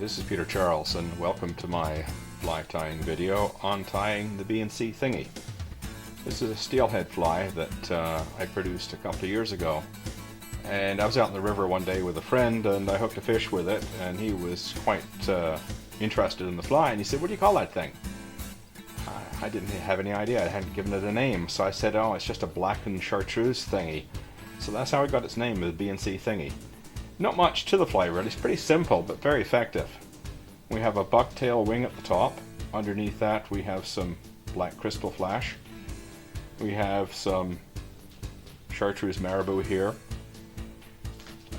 this is Peter Charles and welcome to my fly tying video on tying the B&C Thingy. This is a steelhead fly that I produced a couple of years ago, and I was out in the river one day with a friend and I hooked a fish with it, and he was quite interested in the fly, and he said, "What do you call that thing?" I didn't have any idea. I hadn't given it a name, so I said, "Oh, it's just a blackened chartreuse thingy." So that's how it got its name, the B&C Thingy. Not much to the fly really, it's pretty simple but very effective. We have a bucktail wing at the top. Underneath that we have some black crystal flash. We have some chartreuse marabou here.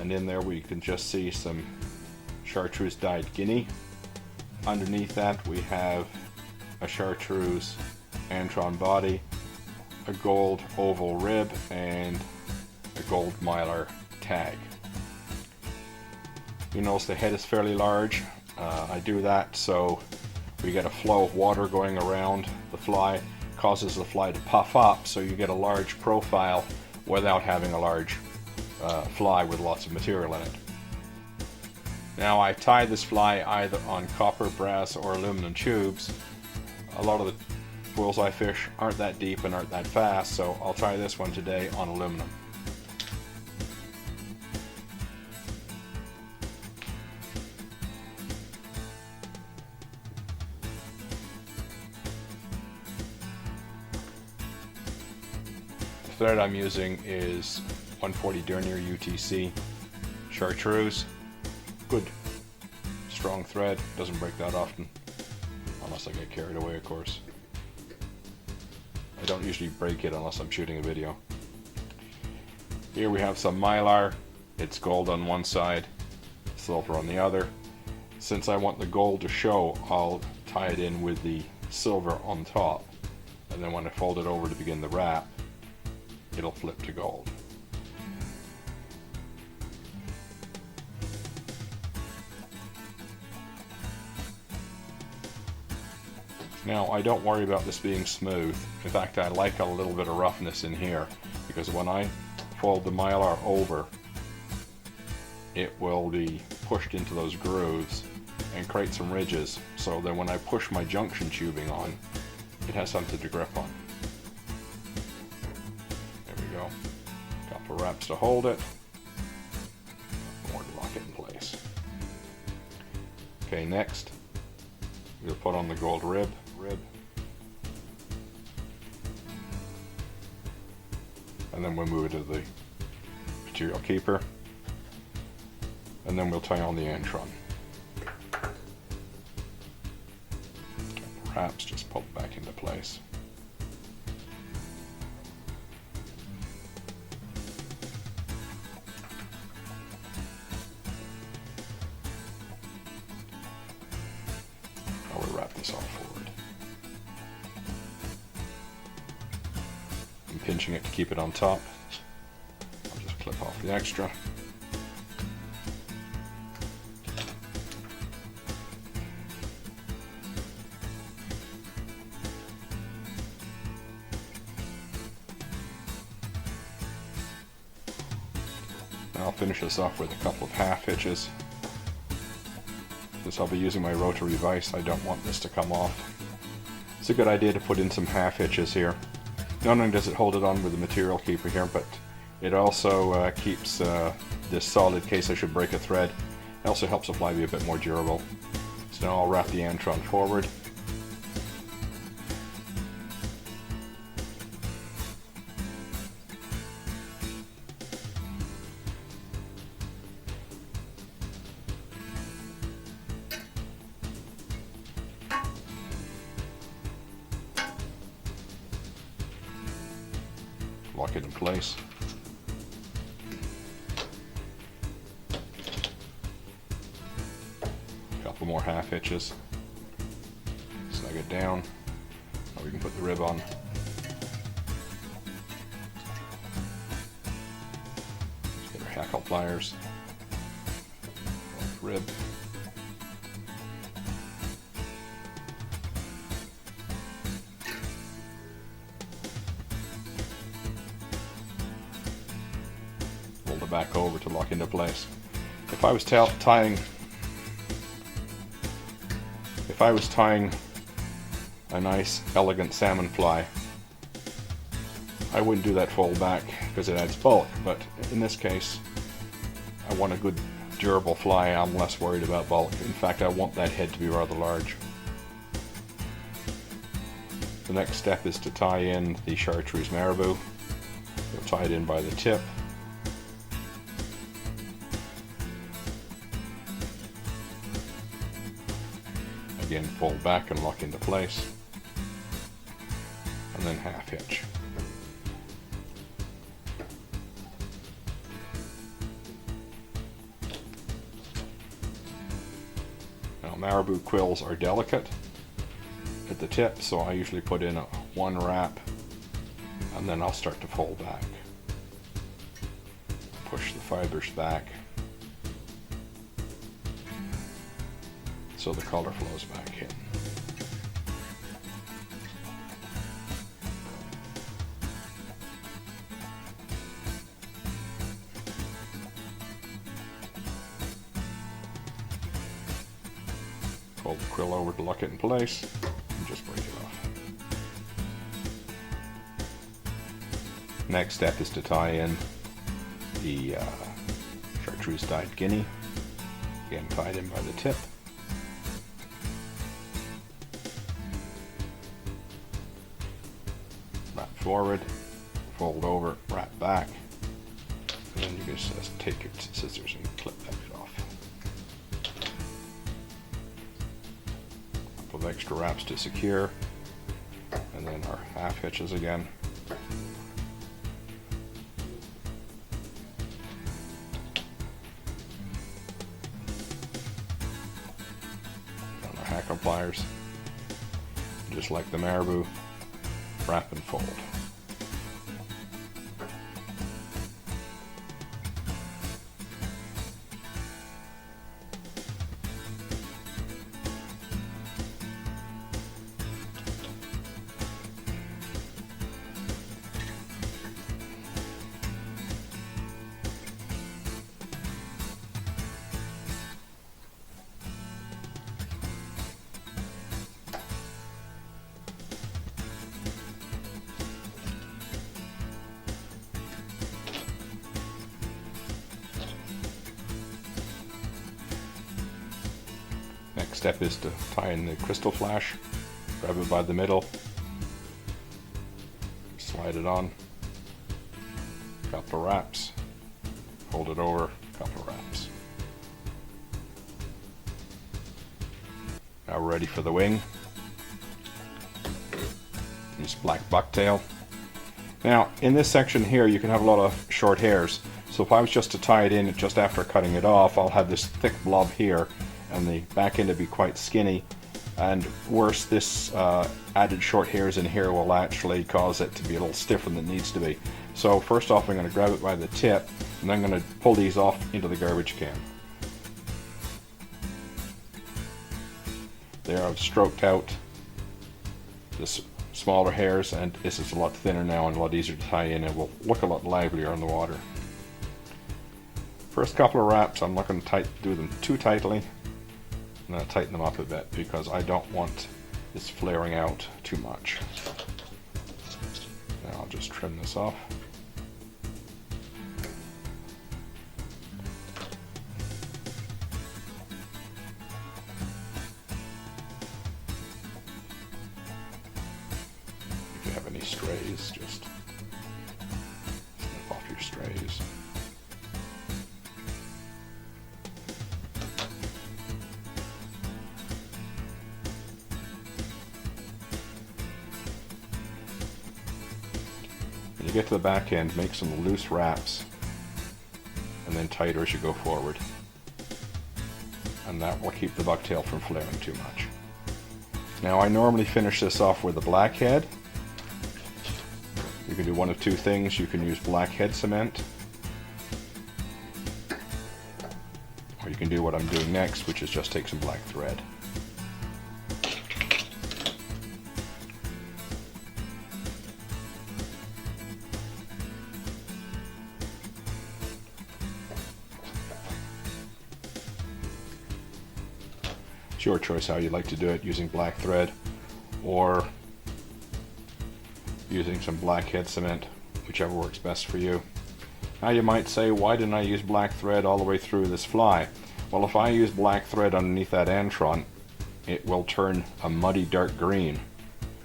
And in there we can just see some chartreuse dyed guinea. Underneath that we have a chartreuse Antron body, a gold oval rib, and a gold mylar tag. You notice the head is fairly large. I do that so we get a flow of water going around the fly, causes the fly to puff up, so you get a large profile without having a large fly with lots of material in it. Now I tie this fly either on copper, brass, or aluminum tubes. A lot of the bullseye fish aren't that deep and aren't that fast, so I'll try this one today on aluminum. The thread I'm using is 140 dernier UTC chartreuse. Good strong thread, doesn't break that often, unless I get carried away of course. I don't usually break it unless I'm shooting a video. Here we have some mylar. It's gold on one side, silver on the other. Since I want the gold to show, I'll tie it in with the silver on top, and then when I fold it over to begin the wrap, it'll flip to gold. Now I don't worry about this being smooth. In fact, I like a little bit of roughness in here, because when I fold the mylar over, it will be pushed into those grooves and create some ridges, so that when I push my junction tubing on, it has something to grip on. Couple of wraps to hold it, more to lock it in place. Okay, next we'll put on the gold rib, and then we'll move it to the material keeper, and then we'll tie on the Antron. Wraps just pull it back into place. Wrap this all forward. I'm pinching it to keep it on top. I'll just clip off the extra. And I'll finish this off with a couple of half hitches. Since I'll be using my rotary vise, I don't want this to come off. It's a good idea to put in some half hitches here. Not only does it hold it on with the material keeper here, but it also keeps this solid in case I should break a thread. It also helps the fly be a bit more durable. So now I'll wrap the Antron forward. Lock it in place. A couple more half hitches. Snug it down. Now we can put the rib on. Let's get our hackle pliers. Rib. Back over to lock into place. If I was tying if I was tying a nice, elegant salmon fly, I wouldn't do that fold back because it adds bulk, but in this case, I want a good, durable fly. I'm less worried about bulk. In fact, I want that head to be rather large. The next step is to tie in the chartreuse marabou. You'll tie it in by the tip. Again, fold back and lock into place. And then half hitch. Now, marabou quills are delicate at the tip, so I usually put in one wrap and then I'll start to fold back. Push the fibers back so the color flows back in. Fold the quill over to lock it in place and just break it off. Next step is to tie in the chartreuse dyed guinea. Again, tied in by the tip. Wrap forward, fold over, wrap back, and then you can just take your scissors and clip that off. A couple of extra wraps to secure, and then our half hitches again. Hack on pliers, just like the marabou, wrap and fold. Next step is to tie in the crystal flash. Grab it by the middle, slide it on, couple of wraps, hold it over, couple of wraps. Now we're ready for the wing. Use black bucktail. Now in this section here you can have a lot of short hairs, so if I was just to tie it in just after cutting it off, I'll have this thick blob here and the back end will be quite skinny, and worse, this added short hairs in here will actually cause it to be a little stiffer than it needs to be. So first off, I'm going to grab it by the tip and I'm going to pull these off into the garbage can. There, I've stroked out the smaller hairs, and this is a lot thinner now and a lot easier to tie in and will look a lot livelier on the water. First couple of wraps, I'm not going to do them too tightly. I'm going to tighten them up a bit because I don't want this flaring out too much. Now I'll just trim this off. If you have any strays, just snip off your strays. When you get to the back end, make some loose wraps and then tighter as you go forward. And that will keep the bucktail from flaring too much. Now I normally finish this off with a black head. You can do one of two things. You can use black head cement, or you can do what I'm doing next, which is just take some black thread. It's your choice how you like to do it, using black thread or using some blackhead cement, whichever works best for you. Now you might say, why didn't I use black thread all the way through this fly? Well, if I use black thread underneath that Antron, it will turn a muddy dark green.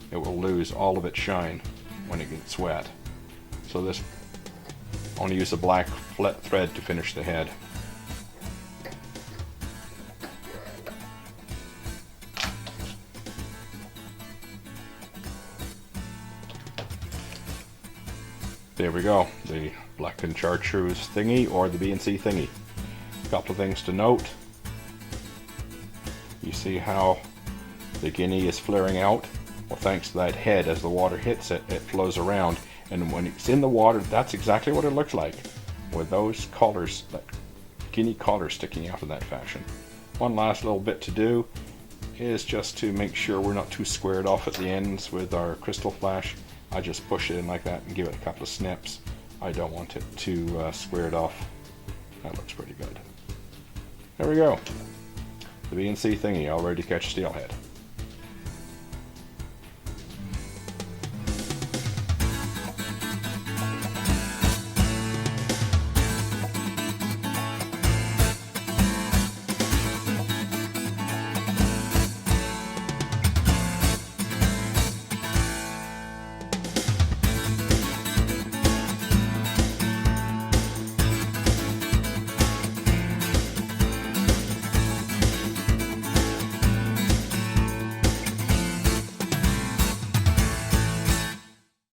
It will lose all of its shine when it gets wet. So this, I want to use the black thread to finish the head. There we go, the black and chartreuse thingy, or the B&C Thingy. A couple of things to note. You see how the guinea is flaring out? Well, thanks to that head, as the water hits it, it flows around. And when it's in the water, that's exactly what it looks like, with those collars, that guinea collar sticking out in that fashion. One last little bit to do is just to make sure we're not too squared off at the ends with our crystal flash. I just push it in like that and give it a couple of snips. I don't want it too squared off. That looks pretty good. There we go. The B&C Thingy, all ready to catch steelhead.